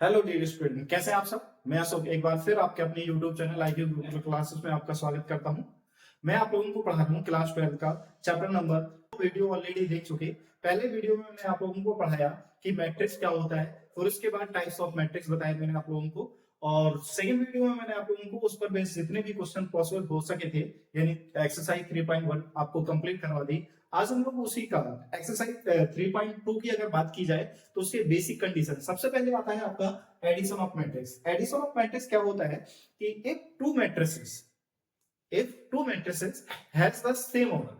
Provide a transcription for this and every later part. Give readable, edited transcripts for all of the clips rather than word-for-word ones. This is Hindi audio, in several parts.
हेलो डियर स्टूडेंट, कैसे हैं आप सब। मैं अशोक एक बार फिर आपके अपने YouTube channel IQ group classes में आपका स्वागत करता हूं। मैं आप लोगों को पढ़ा रहा हूं क्लास 12 का चैप्टर नंबर। वीडियो ऑलरेडी देख चुके। पहले वीडियो में मैंने आप लोगों को पढ़ाया कि मैट्रिक्स क्या होता है और उसके बाद टाइप्स ऑफ मैट्रिक्स बताए मैंने आप लोगों को। और सेकंड वीडियो में मैंने आप लोगों को उस पर बेस्ड जितने भी क्वेश्चन पॉसिबल हो सके थे, यानी एक्सरसाइज 3.1 आपको कंप्लीट करवा दी। आज हम लोग उसी का एक्सरसाइज 3.2 की अगर बात की जाए तो उसके बेसिक कंडीशन सबसे पहले आता है आपका addition of matrix. Addition of matrix क्या होता है कि if two matrices has the same order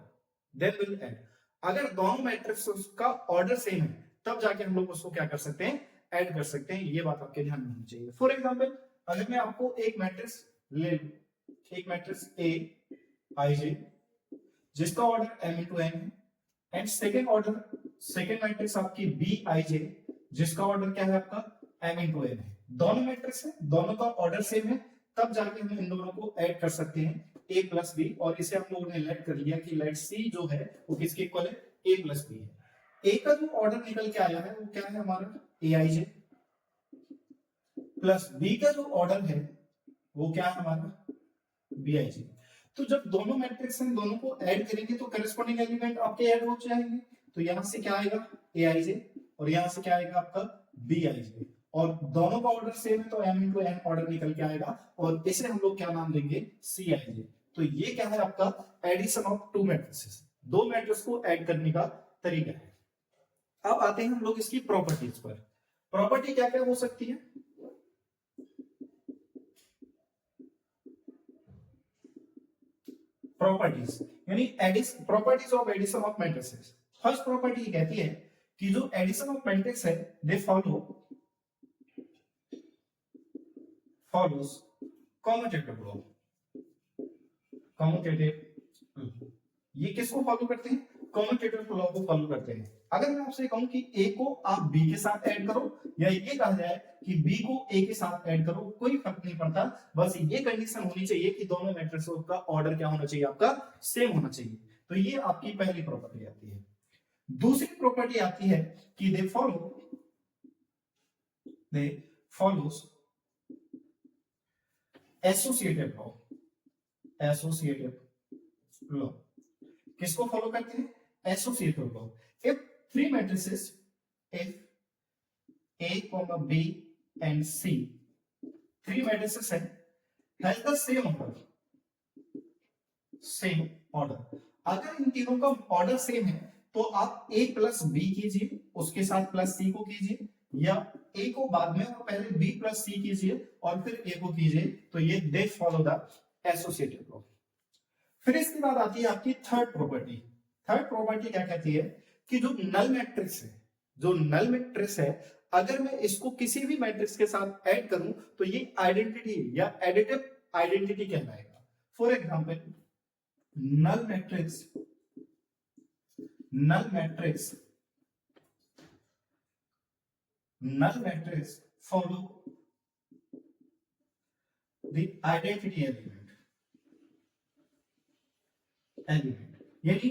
then will add. अगर दोनों मैट्रिक्स का ऑर्डर सेम है तब जाके हम लोग उसको क्या कर सकते हैं, ऐड कर सकते हैं। ये बात आपके ध्यान में होनी चाहिए। फॉर एग्जांपल, अगर मैं आपको एक मैट्रिक्स ले लूं, एक मैट्रिक्स ए आई जे जिसका ऑर्डर m इंटू n है, एंड सेकेंड मैट्रिक्स आपकी बी आई जे जिसका ऑर्डर क्या है आपका m इंटू n है। दोनों मैट्रिक्स है, दोनों का ऑर्डर सेम है, तब जाके हम इन दोनों को ऐड कर सकते हैं a प्लस बी। और इसे हम लोगों ने लेट कर लिया कि लेट सी जो है वो किसके इक्वल है, a प्लस बी है। a का जो ऑर्डर निकल के आया है वो क्या है हमारा ए आई जे, प्लस बी का जो ऑर्डर है वो क्या है हमारा बी आई जे। तो जब दोनों मैट्रिक्स हैं दोनों को ऐड करेंगे तो करस्पॉन्डिंग एलिमेंट आपके ऐड हो जाएंगे। तो यहां से क्या आएगा ए आई जे और यहां से क्या आएगा आपका बी आई जे, और दोनों का ऑर्डर सेम है तो m इंटू n ऑर्डर निकल के आएगा और इसे हम लोग क्या नाम देंगे सी आई जे। तो ये क्या है आपका एडिशन ऑफ टू मैट्रिसेस, दो मैट्रिक्स को ऐड करने का तरीका है। अब आते हैं हम लोग इसकी प्रॉपर्टीज पर। प्रॉपर्टी क्या क्या हो सकती है। प्रॉपर्टीज यानी properties of addition of matrices. First property कहती है कि जो एडिशन ऑफ मैट्रिक्स है they follows commutative law. Commutative ये किसको फॉलो करते हैं, कॉम्यूटेटिव लॉ को फॉलो करते हैं। अगर मैं आपसे कहूं कि a को आप b के साथ ऐड करो, या ये कहा जाए कि b को a के साथ ऐड करो, कोई फर्क नहीं पड़ता। बस ये कंडीशन होनी चाहिए कि दोनों मैट्रिक्सों का ऑर्डर क्या होना चाहिए, आपका सेम होना चाहिए। तो ये आपकी पहली प्रॉपर्टी आती है। दूसरी प्रॉपर्टी आती है कि they follows associative law. Associative law किसको फॉलो करते हैं, associative law. If three matrices, if a b and c, three matrices है हैज द सेम ऑर्डर। अगर इन तीनों का ऑर्डर सेम है तो आप a प्लस बी कीजिए, उसके साथ प्लस c को कीजिए, या a को बाद में और पहले b प्लस c कीजिए और फिर a को कीजिए। तो ये they follow the associative law. फिर इसके बाद आती है आपकी थर्ड प्रॉपर्टी। थर्ड प्रॉपर्टी क्या कहती है कि जो नल मैट्रिक्स है, जो नल मैट्रिक्स है, अगर मैं इसको किसी भी मैट्रिक्स के साथ ऐड करूं तो ये आइडेंटिटी या एडिटिव आइडेंटिटी कहलाएगा। For example, null matrix follow the identity element. यानी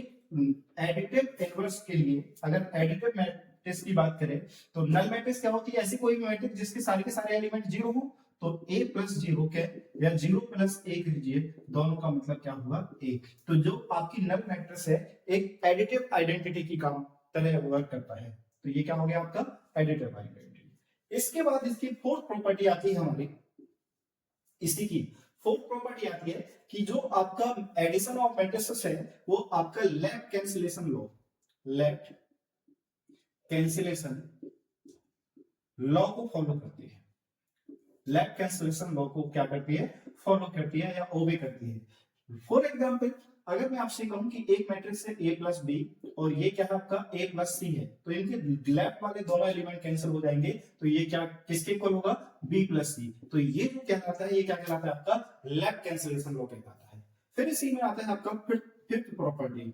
एडिटिव इनवर्स के लिए अगर एडिटिव मैट्रिक्स की बात करें तो नल मैट्रिक्स क्या होती है, ऐसी कोई मैट्रिक्स जिसके सारे के सारे एलिमेंट जीरो हो। तो a प्लस जीरो के या जीरो प्लस एक लीजिए, दोनों का मतलब क्या हुआ एक। तो जो आपकी नल मैट्रिक्स है एक एडिटिव आइडेंटिटी की काम तरह वर्क करता है। तो ये क्या हो गया आपका एडिटिव आइडेंटिटी। इसके बाद इसकी फोर्थ प्रॉपर्टी आती है हमारी, इसी की फोर्थ प्रॉपर्टी आती है कि जो आपका एडिशन ऑफ मैट्रिसेस है वो आपका लेफ्ट कैंसिलेशन लॉ को फॉलो करती है। लेफ्ट कैंसिलेशन लॉ को क्या करती है, फॉलो करती है या ओबे करती है। फॉर एग्जांपल, अगर मैं आपसे कहूं कि एक मैट्रिक्स है a प्लस बी और ये क्या है आपका a प्लस सी है, तो इनके लेफ्ट वाले दोनों एलिमेंट कैंसिल हो जाएंगे। तो ये क्या किसके इक्वल होगा, b प्लस सी। तो ये जो कहलाता है, ये क्या कहलाता है आपका लेफ्ट कैंसिलेशन लॉ कहलाता है। फिर इसी में आता है आपका फिफ्थ प्रॉपर्टी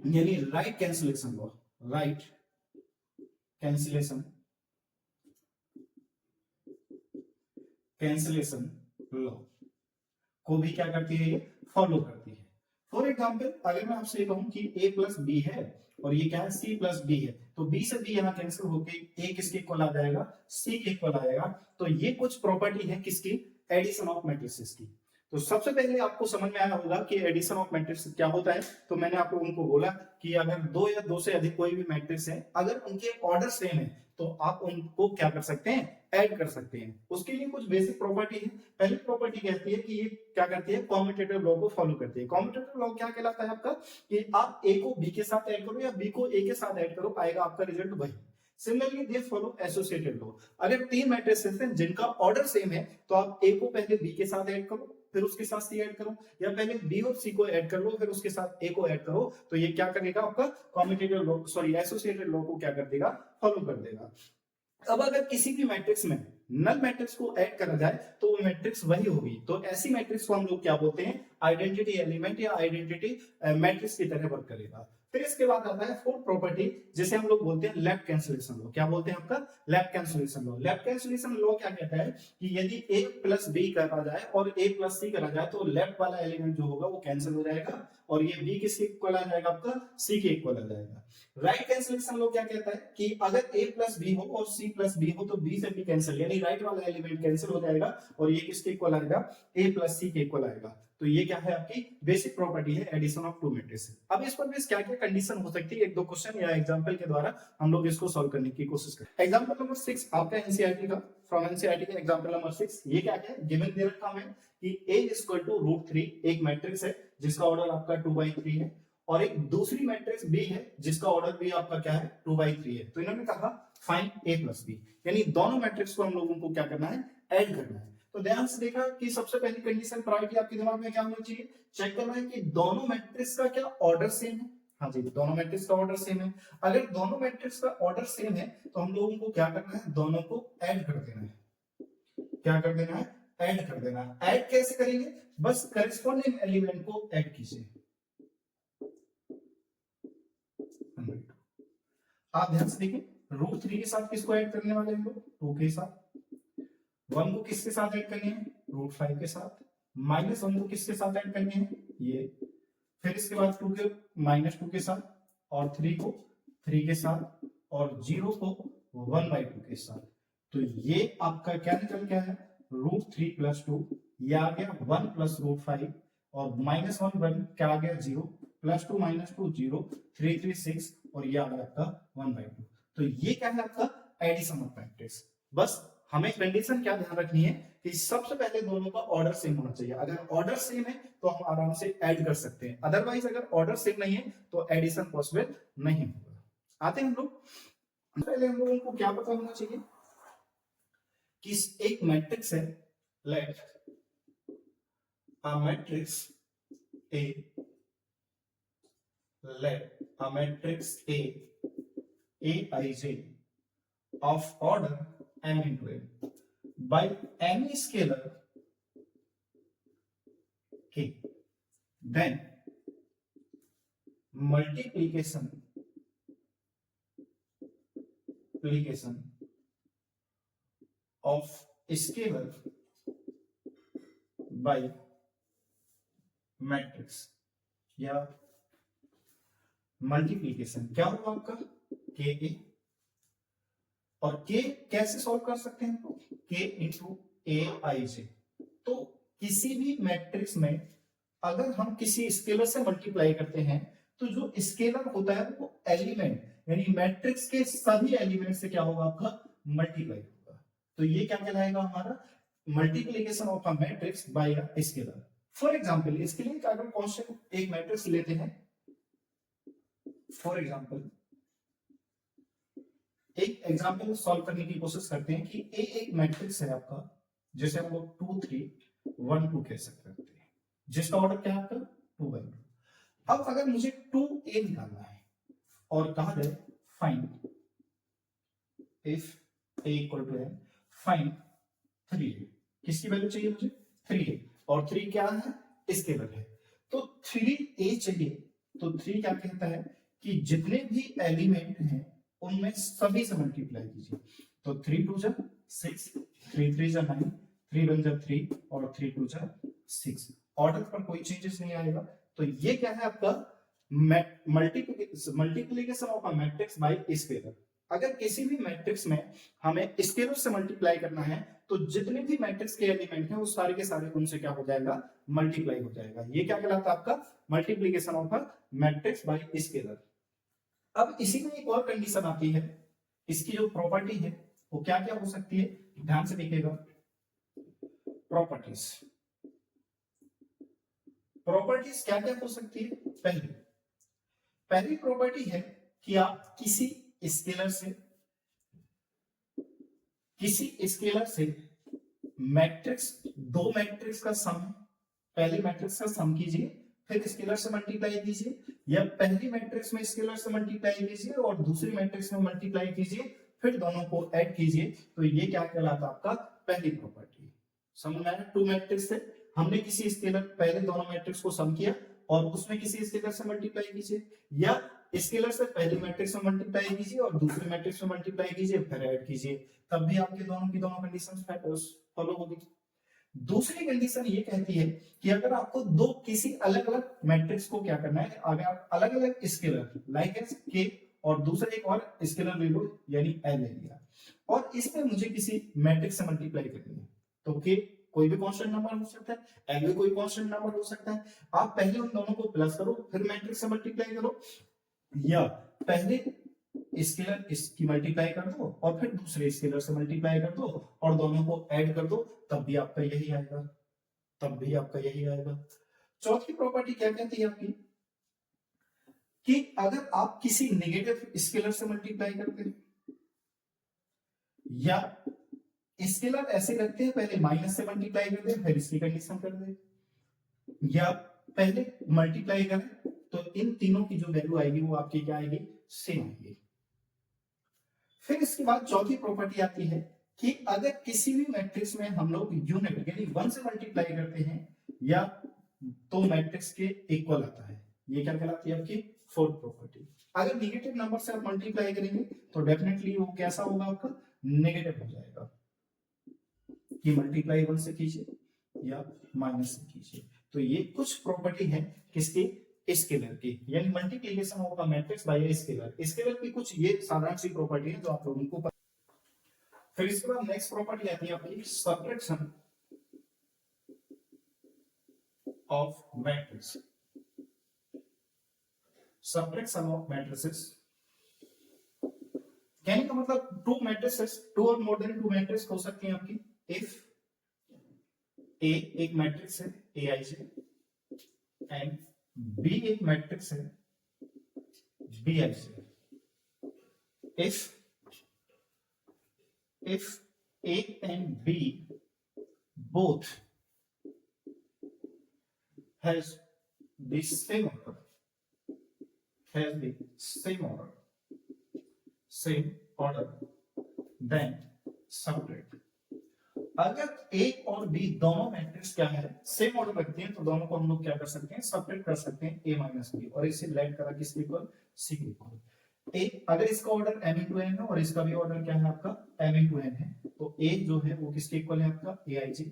यानी right cancellation law. Right cancellation law को भी क्या करती है, फॉलो करती है। फॉर एग्जाम्पल, अगर मैं आपसे कहूं कि a प्लस बी है और ये क्या है c प्लस डी है, तो बी से बी यहाँ कैंसिल होके ए किसके इक्वल आ जाएगा, सी के इक्वल आएगा। तो ये कुछ प्रॉपर्टी है किसकी, एडिशन ऑफ मैट्रिसेस की। तो सबसे पहले आपको समझ में आया होगा कि एडिशन ऑफ मैट्रिक्स क्या होता है। तो मैंने आपको उनको बोला कि अगर दो या दो से अधिक कोई भी मैट्रिक्स है, अगर उनके ऑर्डर सेम है तो आप उनको क्या कर सकते हैं, ऐड कर सकते हैं। उसके लिए कुछ बेसिक प्रॉपर्टी है। पहली प्रॉपर्टी कहती है कि ये क्या करती है, कॉम्यूटेटिव लॉ को फॉलो करती है। कॉम्यूटेटिव लॉ क्या कहलाता है आपका, कि आप ए को बी के साथ ऐड करो या बी को ए के साथ ऐड करो, आएगा आपका रिजल्ट वही। Similarly they follow associated law. अगर तीन मैट्रिसेस हैं जिनका ऑर्डर सेम है तो आप ए को पहले बी के साथ ऐड करो, फिर उसके साथ सी ऐड करो, या पहले बी और सी को ऐड कर लो फिर उसके साथ ए को ऐड करो। तो ये क्या करेगा, आपका commutative law sorry associated law को क्या कर देगा, फॉलो कर देगा। अब अगर किसी भी मैट्रिक्स में नल मैट्रिक्स को ऐड करा जाए तो वो मैट्रिक्स वही होगी। तो ऐसी मैट्रिक्स को हम लोग क्या बोलते हैं, आइडेंटिटी एलिमेंट या आइडेंटिटी मैट्रिक्स की तरह वर्क करेगा। फिर इसके बाद आता है फोर्थ प्रॉपर्टी, जिसे हम लोग बोलते हैं लेफ्ट कैंसिलेशन लॉ। क्या बोलते हैं आपका, left cancellation law. Left cancellation law क्या कहता है कि यदि a प्लस बी करा जाए और a प्लस सी करा जाए तो लेफ्ट वाला एलिमेंट जो होगा वो कैंसिल हो जाएगा और ये b किसके इक्वल आ जाएगा, आपका c के इक्वल आ जाएगा। राइट कैंसिलेशन लॉ क्या कहता है कि अगर a प्लस बी हो और c प्लस बी हो तो b से b कैंसिल, यानी राइट वाला एलिमेंट कैंसिल हो जाएगा और ये किसके इक्वल आएगा, a प्लस c के इक्वल आएगा। तो ये क्या है, आपकी बेसिक प्रॉपर्टी है एडिशन ऑफ टू मैट्रिसेस। अब इस पर बेस क्या क्या कंडीशन हो सकती है, एक दो क्वेश्चन या एग्जांपल के द्वारा हम लोग इसको सॉल्व करने की कोशिश करें। एग्जांपल नंबर 6 आपका एनसीईआरटी का, फ्रॉम एनसीईआरटी का एग्जांपल नंबर 6। ये क्या है, गिवन दे रखा है कि a √3 एक मैट्रिक्स है जिसका ऑर्डर आपका 2/3 है और एक दूसरी मैट्रिक्स b है जिसका ऑर्डर भी आपका क्या है, 2/3 है। तो इन्होंने कहा फाइंड a प्लस b, यानी दोनों मैट्रिक्स को हम लोगों को क्या करना है, ऐड करना है। तो ध्यान से देखा कि सबसे पहली कंडीशन प्रायोरिटी आपके दिमाग में क्या होनी चाहिए, चेक करना है कि दोनों मैट्रिक्स का क्या ऑर्डर सेम है। हाँ जी, दोनों मैट्रिक्स का ऑर्डर सेम है। अगर दोनों मैट्रिक्स का ऑर्डर सेम है तो हम लोगों को क्या करना है, दोनों को ऐड कर देना है। क्या कर देना है, ऐड कर देना है। ऐड कैसे करेंगे, बस करेस्पॉन्डिंग एलिमेंट को ऐड कीजिए। आप ध्यान से देखिए, √3 के साथ किसको ऐड करने वाले हैं लोग, 2 के साथ। 1 को किसके साथ ऐड करनी है, √5 के साथ। -1 को किसके साथ ऐड करनी है, ये। फिर इसके बाद 2 के -2 के साथ और 3 को 3 के साथ और 0 को 1/2 के साथ। तो ये आपका क्या निकल गया है, √3 + 2, ये आ गया 1 + √5 और -1 1 क्या आ गया 0, +2 -2 0, 3 3 6 और ये आ गया आपका 1/2। तो ये क्या है आपका एडिशन ऑफ मैट्रिक्स। बस हमें कंडीशन क्या ध्यान रखनी है कि सबसे पहले दोनों का ऑर्डर सेम होना चाहिए। अगर ऑर्डर सेम है तो हम आराम से ऐड कर सकते हैं, अदरवाइज अगर ऑर्डर सेम नहीं है तो एडिशन पॉसिबल नहीं होगा। आते हैं हम लोग, पहले हम लोगों को क्या पता होना चाहिए कि एक मैट्रिक्स है, let a matrix A, let a matrix Aij of order m into n by any scalar k, then multiplication of scalar by matrix या मल्टीप्लीकेशन क्या होगा आपका, के ए। और के कैसे सॉल्व कर सकते हैं, के इंटू ए आई जे। तो किसी भी मैट्रिक्स में अगर हम किसी स्केलर से मल्टीप्लाई करते हैं तो जो स्केलर होता है वो एलिमेंट यानी मैट्रिक्स के सभी एलिमेंट से क्या होगा, आपका मल्टीप्लाई होगा। तो ये क्या कहलाएगा हमारा, multiplication of a matrix bye a scalar. For example इसके लिए अगर कॉन्स्टेंट एक मैट्रिक्स लेते हैं, फॉर एग्जाम्पल एक एग्जाम्पल सॉल्व करने की कोशिश करते हैं कि ए एक मैट्रिक्स है आपका, जैसे हम लोग 2 3 1 2 कह सकते हैं, जिसका ऑर्डर क्या है आपका 2/2। अब अगर मुझे 2a निकालना है और कहा जाए find if a equal to n find 3a, किसकी वैल्यू चाहिए मुझे 3a, और 3 क्या है, स्केलर है। तो 3a चाहिए, तो 3 क्या कहता है कि जितने भी एलिमेंट हैं उनमें सभी से मल्टीप्लाई कीजिए। तो 3 2 6, 3 3 9, 3 1 3 और 3 2 6। ऑर्डर पर कोई चेंजेस नहीं आएगा। तो ये क्या है आपका multiplication of a matrix bye scalar. अगर किसी भी मैट्रिक्स में हमें स्केलर से मल्टीप्लाई करना है तो जितने भी मैट्रिक्स के एलिमेंट हैं वो सारे के सारे उनसे क्या हो जाएगा, मल्टीप्लाई हो जाएगा। ये क्या कहलाता है आपका multiplication of a matrix bye scalar. अब इसी में एक और कंडीशन आती है, इसकी जो प्रॉपर्टी है वो क्या क्या हो सकती है, ध्यान से देखिएगा। प्रॉपर्टीज प्रॉपर्टीज क्या क्या हो सकती है। पहली प्रॉपर्टी है कि आप किसी स्केलर से मैट्रिक्स, दो मैट्रिक्स का सम, पहली मैट्रिक्स का सम कीजिए फिर स्केलर से मल्टीप्लाई कीजिए, या पहली मैट्रिक्स में स्केलर से मल्टीप्लाई कीजिए और दूसरी मैट्रिक्स में मल्टीप्लाई कीजिए फिर दोनों को ऐड कीजिए। तो ये क्या कहलाता है आपका पहली प्रॉपर्टी। समझ में आया, टू मैट्रिक्स से हमने किसी स्केलर, पहले दोनों मैट्रिक्स को सम किया और उसमें किसी स्केलर से मल्टीप्लाई कीजिए, या स्केलर से पहली मैट्रिक्स में मल्टीप्लाई कीजिए और दूसरी मैट्रिक्स में मल्टीप्लाई कीजिए फिर ऐड कीजिए, तब भी आपके दोनों की दोनों कंडीशंस फॉलो होगी। दूसरी कंडीशन ये कहती है कि अगर आपको दो किसी अलग अलग मैट्रिक्स को क्या करना है, अगर आप अलग अलग स्केलर लाइक एस के और दूसरा एक और स्केलर ले लो यानी एल ले लिया और इसमें मुझे किसी मैट्रिक्स से मल्टीप्लाई करनी है, तो के कोई भी कांस्टेंट नंबर हो सकता है, एल भी कोई कांस्टेंट नंबर हो सकता है। आप पहले उन दोनों को प्लस करो फिर मैट्रिक्स से मल्टीप्लाई करो, या पहले स्केलर इसकी मल्टीप्लाई कर दो और फिर दूसरे स्केलर से मल्टीप्लाई कर दो और दोनों को ऐड कर दो, तब भी आपका यही आएगा। चौथी प्रॉपर्टी क्या कहती है आपकी, कि अगर आप किसी नेगेटिव स्केलर से मल्टीप्लाई करते हैं या स्केलर ऐसे करते हैं पहले माइनस से मल्टीप्लाई करते हैं फिर इसकी कंडीशन कर दे, या पहले मल्टीप्लाई करें तो इन तीनों की जो वैल्यू आएगी वो आपकी क्या आएगी, सेम आएगी। फिर इसके बाद चौथी प्रॉपर्टी आती है कि अगर किसी भी मैट्रिक्स में हम लोग यूनिट यानी 1 से मल्टीप्लाई करते हैं या तो मैट्रिक्स के इक्वल आता है, ये क्या कहलाती है आपकी फोर्थ प्रॉपर्टी। अगर नेगेटिव नंबर से आप मल्टीप्लाई करेंगे तो डेफिनेटली वो कैसा होगा आपका, नेगेटिव हो जाएगा, कि मल्टीप्लाई 1 से कीजिए या माइनस से कीजिए। तो ये कुछ प्रॉपर्टी है किसकी, स्केलर की, यानी multiplication of a matrix bye scalar. Scalar की कुछ ये साधारण सी प्रॉपर्टी है जो आप लोगों को पता। फिर इसके बाद नेक्स्ट प्रॉपर्टी आती है आपकी subtraction of matrix. Subtraction of matrices कहने का मतलब टू मैट्रिसेस, टू और मोर देन टू मैट्रिक्स हो सकती हैं आपकी। इफ ए एक मैट्रिक्स है Aij एंड B एक मैट्रिक्स है Bij, if A and B both has the same order, then subtract। अगर A और B दोनों मैट्रिक्स क्या है, सेम ऑर्डर रखते हैं, तो दोनों को हम लोग क्या कर सकते हैं, सब्ट्रैक्ट कर सकते हैं A माइनस B, और इसे लेट करा किसके इक्वल, C के इक्वल। A अगर इसका ऑर्डर m into n है और इसका भी ऑर्डर क्या है आपका m into n है, तो A जो है वो किसके इक्वल है आपका Aij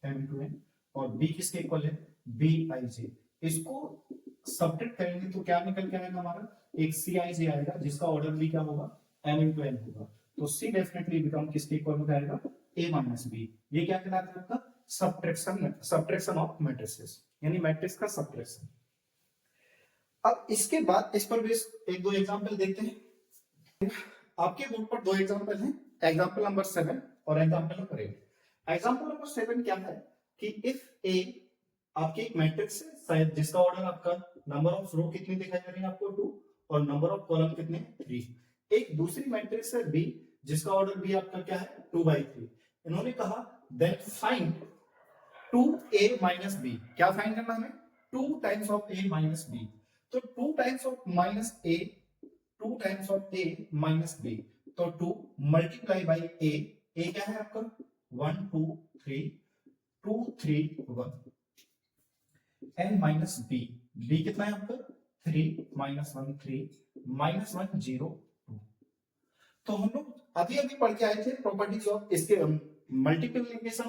m into n, और B किसके इक्वल है Bij। इसको सब्ट्रैक्ट करेंगे तो क्या निकल के आएगा हमारा, एक Cij आएगा जिसका ऑर्डर भी क्या होगा m into n होगा, तो C डेफिनेटली बिकम किसके इक्वल हो जाएगा A माइनस B। ये क्या कहलाता है आपका सब्ट्रैक्शन ऑफ मैट्रिसेस, यानी मैट्रिक्स का सब्ट्रैक्शन। अब इसके बाद इस पर भी एक दो एग्जांपल देखते हैं। आपके बोर्ड पर दो एग्जांपल हैं, एग्जांपल नंबर 7 और एग्जांपल नंबर 8। एग्जांपल नंबर 7 क्या है कि इफ A आपकी एक मैट्रिक्स है शायद जिसका ऑर्डर आपका नंबर ऑफ रो कितनी दिखाई दे रही है आपको 2 और नंबर ऑफ कॉलम कितने 3। एक दूसरी मैट्रिक्स है B जिसका ऑर्डर भी आपका क्या है 2/3। इन्होंने कहा then find 2A minus B। क्या फाइंड करना हमें, 2 times of A minus B। तो 2 times of minus A, 2 times of A minus B, तो 2 मल्टीप्लाई बाई A। A क्या है आपका 1 2 3 2 3 1 एंड माइनस B। B कितना है आपका 3 माइनस 1 3 माइनस 1 0 2। तो हम लोग अभी अभी पढ़ के आए थे प्रॉपर्टीज ऑफ इसके multiplication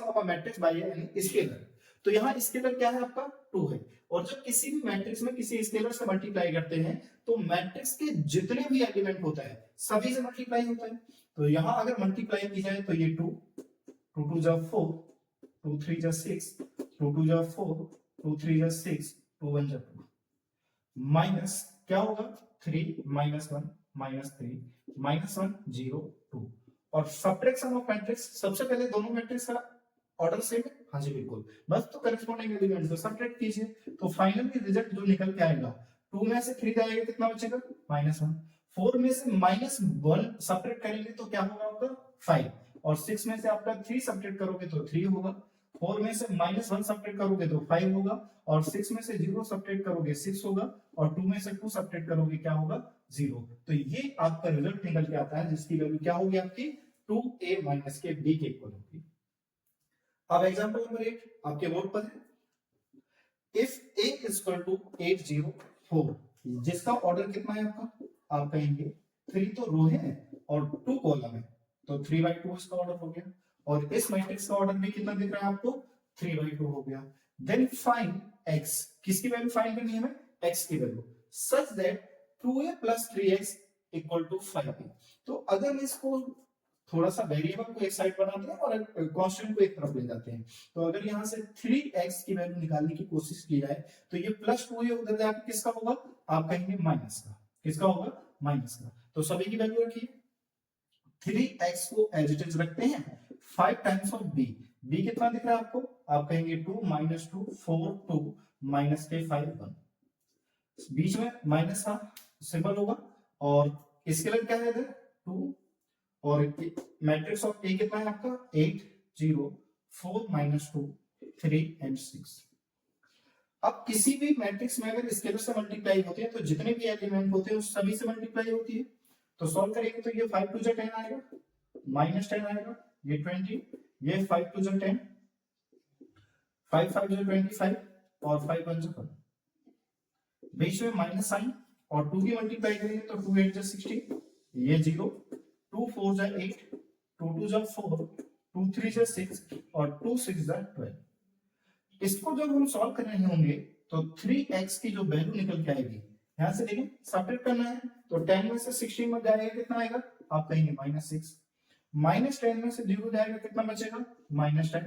of a matrix by an scalar. तो यहाँ स्केलर क्या है आपका 2 है, और जब किसी भी मैट्रिक्स में किसी स्केलर से मल्टीप्लाई करते हैं तो मैट्रिक्स के जितने भी एलिमेंट होता है सभी से मल्टीप्लाई होता है। तो यहां अगर मल्टीप्लाई की जाए तो ये 2 2 जा 4 2 3 जा 6 2 2 जा 4 2 3 जा 6 2 1 जा 2 माइनस क्या होगा 3 -1 -3 -1 0 2 और सब्ट्रैक्शन ऑफ मैट्रिक्स सबसे पहले दोनों मैट्रिक्स का ऑर्डर सेम है। हाँ जी बिल्कुल, बस तो करस्पॉन्डिंग एलिमेंट को सब्ट्रैक्ट कीजिए तो फाइनली रिजल्ट जो निकल के आएगा 2 में से 3 जाएगा कितना बचेगा -1, 4 में से -1 सब्ट्रैक्ट करेंगे तो क्या होगा आपका 5 और 6 में से आपका 3 सब्ट्रैक्ट करोगे तो 3 होगा, 4 में से -1 सब्ट्रैक्ट करोगे तो 5 होगा और 6 में से 0 सब्ट्रैक्ट करोगे 6 होगा और 2 में से 2 सब्ट्रैक्ट करोगे क्या होगा 0। तो ये आपका रिजल्ट निकल के आता है जिसकी वैल्यू क्या होगी आपकी 2a माइनस के b के इक्वल होगी। अब एग्जांपल नंबर 8 आपके बोर्ड पर है। इफ a इक्वल टू 804 जिसका ऑर्डर कितना है आपका आप कहेंगे 3 तो रो है और 2 कॉलम है तो 3/2 इसका ऑर्डर हो गया और इस मैट्रिक्स का ऑर्डर भी कितना दिख रहा है आपको 3/2 हो गया। देन फाइंड x, किसकी वैल्यू फाइंड करनी है हमें x की value such that 2a + 3x = 5a। तो अगर मैं इसको थोड़ा सा वेरिएबल को एक साइड बनाते हैं और कांस्टेंट को एक तरफ ले जाते हैं तो अगर यहां से 3x की वैल्यू निकालने की कोशिश की जाए तो ये +2a उधर जाके किसका होगा आप कहेंगे माइनस का, किसका होगा माइनस का। तो सभी की वैल्यू रखिए 3x को एज इट इज रखते हैं 5 टाइम्स ऑफ b, b कितना दिख रहा है आपको आप कहेंगे 2 - 2 4 2 माइनस के 5 1 बीच में माइनस का सिंबल होगा और इसके लिए क्या है इधर 2 और मैट्रिक्स ऑफ ए कितना है आपका 8 0 4 - 2 3 एंड 6। अब किसी भी मैट्रिक्स में अगर स्केलर से मल्टीप्लाई होते हैं तो जितने भी एलिमेंट होते हैं उस सभी से मल्टीप्लाई होती है। तो सॉल्व करेंगे तो ये 5 2 जा 10 आएगा -10 आएगा, ये 20, ये 5 2 जा 10 5 5 जा 25 और 5 1 जा 1 बीच में माइनस साइन और 2 की मल्टीप्लाई करेंगे तो 2 8 जा 16, ये 0 2 4 जा 8 2 2 जा 4 2 3 जा 6 और 2 6 जा 12। इसको जब हम सॉल्व कर रहे होंगे तो 3x की जो वैल्यू निकल के आएगी यहां से देखें सब्ट्रैक्ट करना है तो 10 में से 16 में जाएगा कितना आएगा आप कहेंगे -6, -10 में से 0 जाएगा कितना बचेगा -10,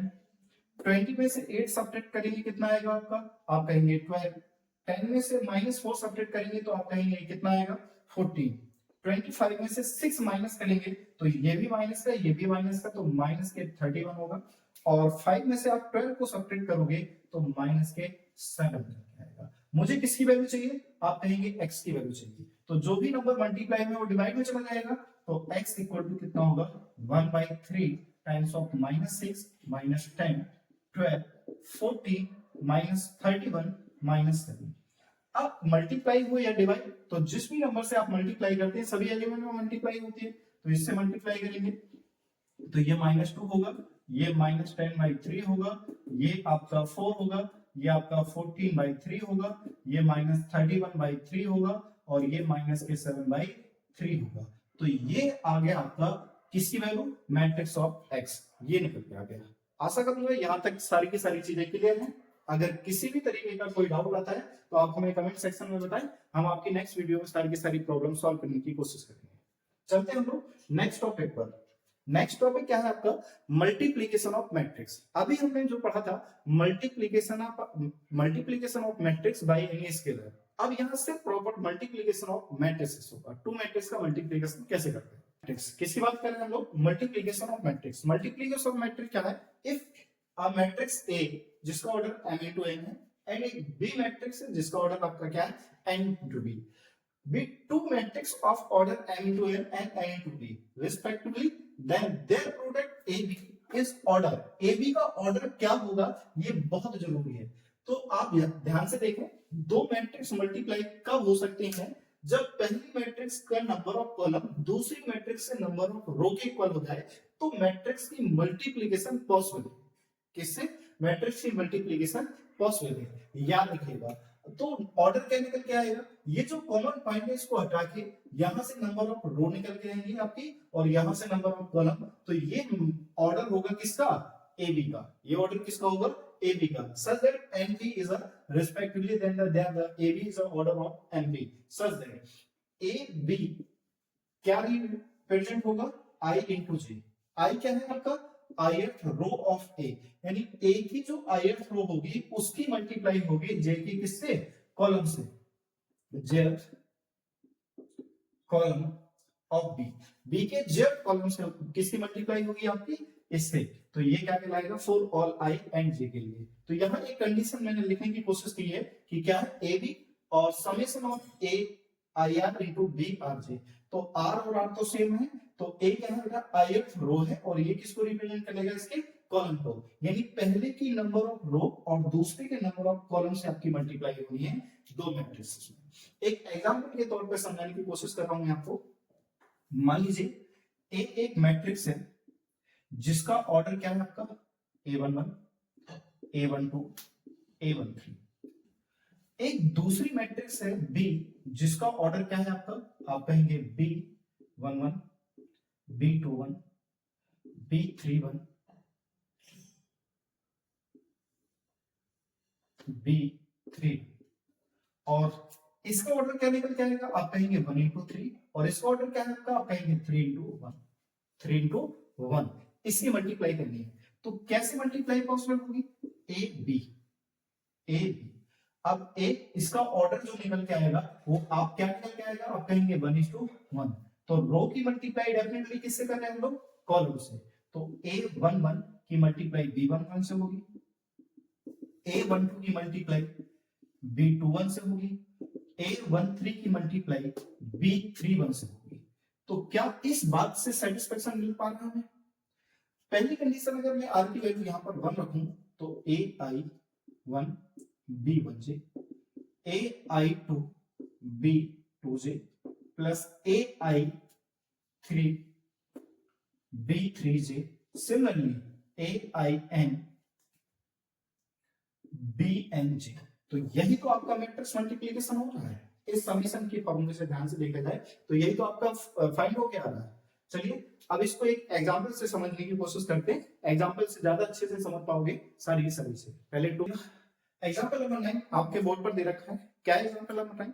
20 में से 8 सब्ट्रैक्ट करेंगे कितना आएगा आपका आप कहेंगे 12, 10 में से -4 सब्ट्रैक्ट करेंगे तो आप कहेंगे कितना आएगा 14, 25 में से 6 माइनस करेंगे तो ये भी माइनस का ये भी माइनस का तो माइनस के 31 होगा और 5 में से आप 12 को सब्ट्रैक्ट करोगे तो माइनस के 7 आएगा। मुझे किसकी वैल्यू चाहिए आप कहेंगे x की वैल्यू चाहिए तो जो भी नंबर मल्टीप्लाई में वो डिवाइड में चला जाएगा तो x इक्वल टू कितना होगा 1/3 टाइम्स ऑफ -6 -10 12 14 -31 -7। अब मल्टीप्लाई हो या डिवाइड तो जिस भी नंबर से आप मल्टीप्लाई करते हैं सभी एलिमेंट में मल्टीप्लाई होती है तो इससे मल्टीप्लाई करेंगे तो ये -2 होगा, ये -10/3 होगा, ये आपका 4 होगा, ये आपका 14/3 होगा, ये -31/3 होगा और ये -7/3 होगा। तो ये आ गया आपका किसकी वैल्यू मैट्रिक्स ऑफ x, ये निकल के आ गया। आशा करूंगा यहां तक सारी की सारी चीजें क्लियर हैं। अगर किसी भी तरीके का कोई डाउट आता है तो आप हमें कमेंट सेक्शन में बताएं, हम आपकी नेक्स्ट वीडियो में सारी की सारी प्रॉब्लम सॉल्व करने की कोशिश करेंगे। चलते हैं हम लोग नेक्स्ट टॉपिक पर। नेक्स्ट टॉपिक क्या है आपका मल्टीप्लीकेशन ऑफ मैट्रिक्स। अभी हमने जो पढ़ा था multiplication of matrix by any scalar. अब यहां से प्रॉपर मल्टीप्लीकेशन ऑफ मैट्रिक्स होगा। टू मैट्रिक्स का मल्टीप्लीकेशन कैसे करते हैं मैट्रिक्स किसकी बात कर रहे हैं हम लोग multiplication of matrix. Multiplication of matrix क्या है इफ अ मैट्रिक्स A जिसका ऑर्डर m into n है एंड एक B मैट्रिक्स है जिसका ऑर्डर आपका क्या है n into B with two matrix of order m into n and n into b respectively, then their product AB is order। AB का ऑर्डर क्या होगा ये बहुत जरूरी है। तो आप ध्यान से देखें दो मैट्रिक्स मल्टीप्लाई कब हो सकते हैं जब पहली मैट्रिक्स का नंबर ऑफ कॉलम दूसरी मैट्रिक्स से नंबर ऑफ रो के इक्वल हो जाए तो मैट्रिक्स की मल्टीप्लीकेशन पॉसिबल है। किससे मैट्रिक्स की मल्टीप्लीकेशन पॉसिबल है, याद रखिएगा। तो ऑर्डर क्या निकल के आएगा ये जो कॉमन पॉइंट है इसको हटा के यहां से नंबर ऑफ रो निकल के आएंगी आपकी और यहां से नंबर ऑफ कॉलम, तो ये ऑर्डर होगा किसका AB का। ये ऑर्डर किसका होगा ए बी का, such that N B is a respectively then the A B is a order of N B, such that A B क्या रिप्रेजेंट होगा, आई इंटू जे। आई क्या है आपका, ith रो ऑफ ए, यानी ए की जो ith रो होगी उसकी मल्टीप्लाई होगी जे की किससे, कॉलम से, जेथ कॉलम ऑफ बी, बी के जेथ कॉलम से किसकी मल्टीप्लाई होगी आपकी, इससे। तो ये क्या कहलाएगा, फॉर ऑल आई एंड जे के लिए। तो यहाँ एक कंडीशन मैंने लिखने की कोशिश की है कि क्या है, ए बी और summation of A I R into B R J. तो आर और आर तो सेम है, तो ए क्या है बेटा, ith रो है और ये किसको रिप्रेजेंट करेगा, इसके कॉलम को, यानी पहले की नंबर ऑफ रो और दूसरे के नंबर ऑफ कॉलम से आपकी मल्टीप्लाई होनी है दो मैट्रिसेस में। एक एग्जांपल के तौर पे समझाने की कोशिश कर रहा हूं आपको। मान लीजिए ए एक मैट्रिक्स है जिसका ऑर्डर क्या है आपका, A11, A12, A13। एक दूसरी मैट्रिक्स है बी जिसका ऑर्डर क्या है आपका, आप कहेंगे B11, B21, B31, B3, और इसका ऑर्डर क्या निकल के आएगा, आप कहेंगे 1 इंटू 3, और इसका ऑर्डर क्या है आपका, आप कहेंगे 3 इंटू 1, 3 इंटू 1। इसकी मल्टीप्लाई करनी है, तो कैसे मल्टीप्लाई पॉसिबल होगी, ए बी, ए बी। अब ए इसका ऑर्डर जो निकल के आएगा वो आप क्या निकल के आएगा, आप कहेंगे 1:1। तो रो की मल्टीप्लाई डेफिनेटली किससे कर रहे हैं हम लोग, कॉलम से। तो A11 की मल्टीप्लाई B11 से होगी, A12 की मल्टीप्लाई B21 से होगी, A13 की मल्टीप्लाई B31 से होगी। तो क्या इस बात से सेटिस्फेक्शन मिल पा रहा है? पहली कंडीशन अगर मैं आर की वैल्यू यहां पर 1 रखूं तो AI1 B1J, AI2 B2J plus AI3 B3J, similarly AIN BNJ। तो यही तो आपका मैट्रिक्स मल्टीप्लिकेशन हो रहा है। इस समीशन की फॉर्मूले से ध्यान से देखा जाए तो यही तो आपका फाइंड हो क्या आ रहा है। चलिए अब इसको एक एग्जांपल से समझने की कोशिश करते हैं, एग्जांपल से ज्यादा अच्छे से समझ पाओगे सारी की सारी से। पहले टू एग्जांपल नंबर 9 आपके बोर्ड पर दे रखा है। क्या example number 9,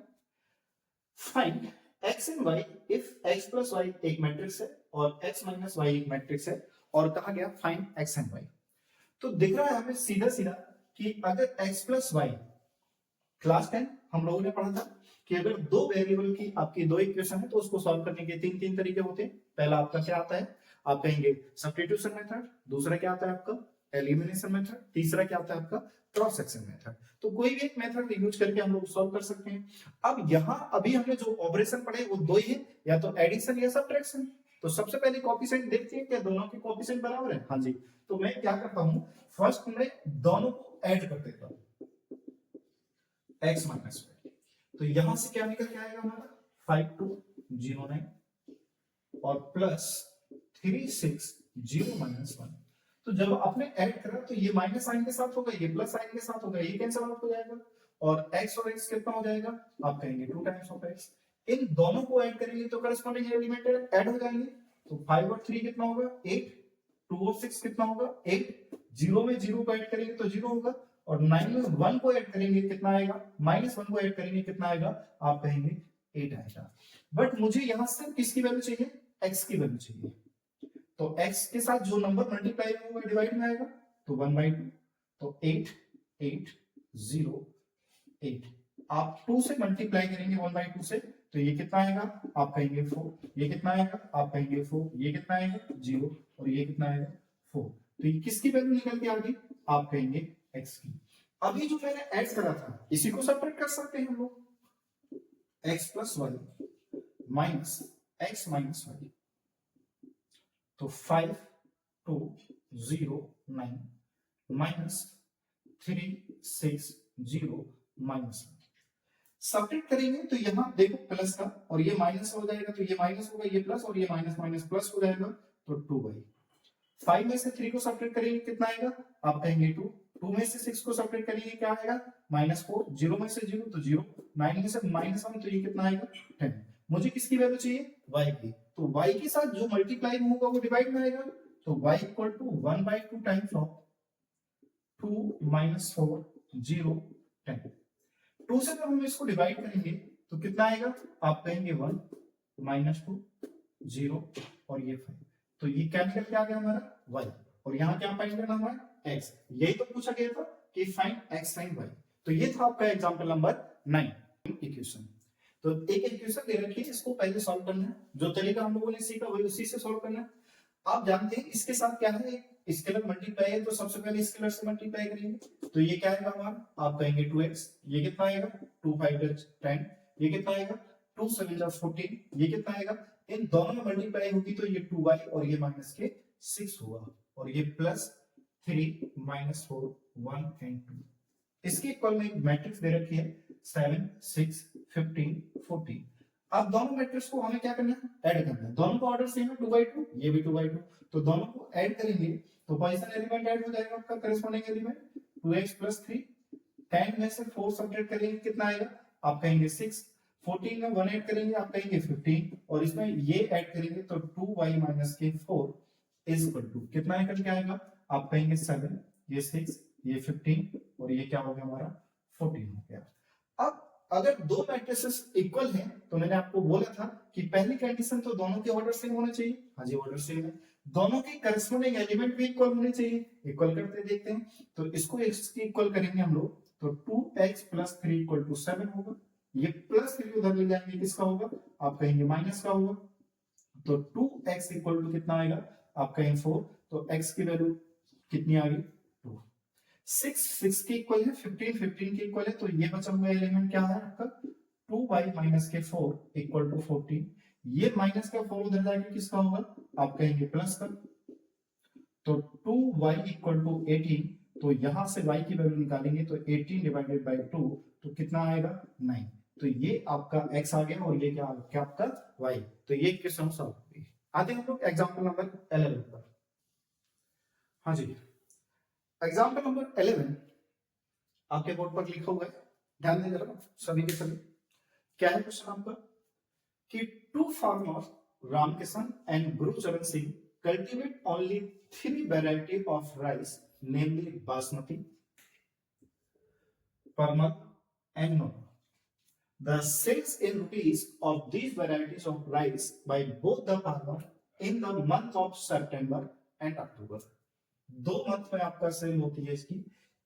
find x and y if x plus y एक मैट्रिक्स है और x माइनस y एक मैट्रिक्स है, और कहा गया फाइंड x एंड y। तो दिख रहा है हमें सीधा सीधा कि अगर x प्लस y, क्लास 10 हम लोगों ने पढ़ा था कि अगर दो वेरिएबल की आपकी दो इक्वेशन है तो उसको सॉल्व करने के तीन तीन तरीके होते हैं। पहला आपका क्या आता है, आप कहेंगे सब्स्टिट्यूशन मेथड, दूसरा क्या आता है आपका एलिमिनेशन मेथड, तीसरा क्या आता है आपका क्रॉस सेक्शन मेथड। तो कोई भी एक मेथड यूज करके हम लोग सॉल्व कर सकते हैं। अब यहाँ अभी हमने जो ऑपरेशन पढ़े वो दो ही है, या तो एडिशन या सब्ट्रैक्शन। तो सबसे पहले कोएफिशिएंट देखते हैं क्या दोनों के कोएफिशिएंट बराबर है। हाँ जी, तो मैं क्या करता हूं, फर्स्ट मैं दोनों को ऐड कर देता हूं x माइनस y। तो यहां से क्या निकल के आएगा हमारा 5209 और प्लस 360 माइनस 1। तो जब आपने ऐड करा तो ये माइनस साइन के साथ होगा, ये प्लस साइन के साथ होगा, ये कैंसिल आउट हो जाएगा और x और x कितना हो जाएगा, आप कहेंगे 2 टाइम्स ऑफ x। इन दोनों को ऐड करेंगे तो करस्पॉन्डिंग एलिमेंट ऐड हो जाएंगे। तो 5 और 3 कितना होगा 8, 2 और 6 कितना होगा 8, 0 में 0 को ऐड करेंगे तो 0 होगा, और 9 में 1 को ऐड करेंगे कितना आएगा, -1 को ऐड करेंगे कितना आएगा, आप कहेंगे 8 आएगा। बट मुझे यहां से किसकी वैल्यू चाहिए, x की वैल्यू चाहिए। तो x के साथ जो नंबर मल्टीप्लाई होगा डिवाइड में आएगा तो 1/2। तो 8 8 0 8, आप 2 से मल्टीप्लाई करेंगे 1/2 से तो ये कितना आएगा, आप कहेंगे 4, ये कितना आएगा, आप कहेंगे 4, ये कितना आएगा 0 और ये कितना आएगा 4। तो ये किसकी वैल्यू निकल के आ गई, आप कहेंगे x की। अभी जो मैंने ऐड करा था इसी को सब्ट्रैक्ट कर सकते हैं हम लोग, x plus Y minus x minus Y. तो 5209 माइनस 360 माइनस 1 सब्ट्रैक्ट करेंगे तो यहां देखो प्लस का और ये माइनस हो जाएगा, तो ये माइनस होगा, ये प्लस और ये माइनस माइनस प्लस हो जाएगा तो 2/5 में से 3 को सब्ट्रैक्ट करेंगे कितना आएगा, आप कहेंगे 2, 2 में से 6 को सब्ट्रैक्ट करेंगे क्या आएगा -4, 0 में से 0 तो 0, 9 में से -1 तो ये कितना आएगा 10। मुझे किसकी वैल्यू चाहिए, y की। तो y के साथ जो मल्टीप्लाई होगा वो डिवाइड में आएगा, तो y equal to 1/2 times of 2 minus 4 0 10। 2 से जब हम इसको डिवाइड करेंगे तो कितना आएगा, आप कहेंगे 1 माइनस 2 0 और ये 5, तो ये कैंसिल क्या आ गया हमारा y, और यहाँ क्या फाइंड करना हुआ है x। यही तो पूछा गया था कि फाइंड x sin y। तो ये था आपका एग्जांपल नंबर 9 इक्वेशन। तो एक इक्वेशन दे रखी है, इसको पहले सॉल्व करना है, जो तरीका हम लोगों ने सीखा वही उसी से सॉल्व करना है। आप जानते हैं इसके साथ क्या है, स्केलर मल्टीप्लाई है, तो सबसे पहले स्केलर से मल्टीप्लाई करेंगे, तो ये क्या आएगा हमारा, आप कहेंगे 2x, ये कितना आएगा 2 5 10, ये कितना आएगा 2 7 14, ये कितना आएगा, इन दोनों में मल्टीप्लाई होगी तो ये 2y और ये माइनस के 6 होगा, और ये प्लस 3 माइनस 4 1 एंड 2। इसके इक्वल में एक मैट्रिक्स दे रखी है 7 6 15 14। अब दोनों मैट्रिक्स को हमें क्या करना है, ऐड करना है। दोनों का ऑर्डर सेम है 2/2, ये भी 2/2, तो दोनों को ऐड करेंगे तो पोजीशन एलिमेंट ऐड हो जाएगा आपका करेस्पॉन्डिंग एलिमेंट 2x + 3। 10 में से 4 सब्ट्रैक्ट करेंगे कितना आएगा, आप कहेंगे 6। 14 में 1 ऐड करेंगे आप कहेंगे 15, और इसमें ये ऐड करेंगे तो 2y - 4 = कितना निकल के आएगा, आप कहेंगे 7, ये 6, ये 15 और ये क्या हो गया हमारा 14 हो गया। अब अगर दो मैट्रिसेस इक्वल हैं तो मैंने आपको बोला था कि पहली कंडीशन तो दोनों के ऑर्डर सेम होने चाहिए, हाँ जी ऑर्डर सेम है, दोनों के करस्पॉन्डिंग एलिमेंट भी इक्वल होने चाहिए। इक्वल करते देखते हैं, तो इसको इसके इक्वल करेंगे हम लोग, तो 2x + 3 = 7 होगा, ये +3 उधर ले जाएंगे किसका होगा, आप कहेंगे माइनस का होगा, तो 2x = कितना आएगा, आप कहेंगे 4, तो x की वैल्यू कितनी आ गई 2। 6 के इक्वल है, 15 के इक्वल है, तो ये बचा हुआ एलिमेंट क्या है आपका 2y - 4 = 14, ये माइनस का 4 उधर जाके किसका होगा, आप कहेंगे प्लस का, तो 2y = 18, तो यहां से y की वैल्यू निकालेंगे तो 18/2 तो कितना आएगा 9, तो ये आपका x आ गया और ये क्या आ गया आपका y। तो ये क्वेश्चन सॉल्व हो गई। आते हैं हम लोग एग्जांपल नंबर 11 पर। हाँ जी, एग्जाम्पल नंबर 11 आपके बोर्ड पर लिखा हुआ है, ध्यान दें जरा सभी के सभी। क्या है क्वेश्चन आपका कि 2 farmer Ramkishan and Gurcharan Singh cultivate only 3 variety of rice namely basmati, Parmal and Nona. The sales in rupees of these varieties of rice by both the farmer in the month of September and October। 2 month में आपका सेल होती है इसकी,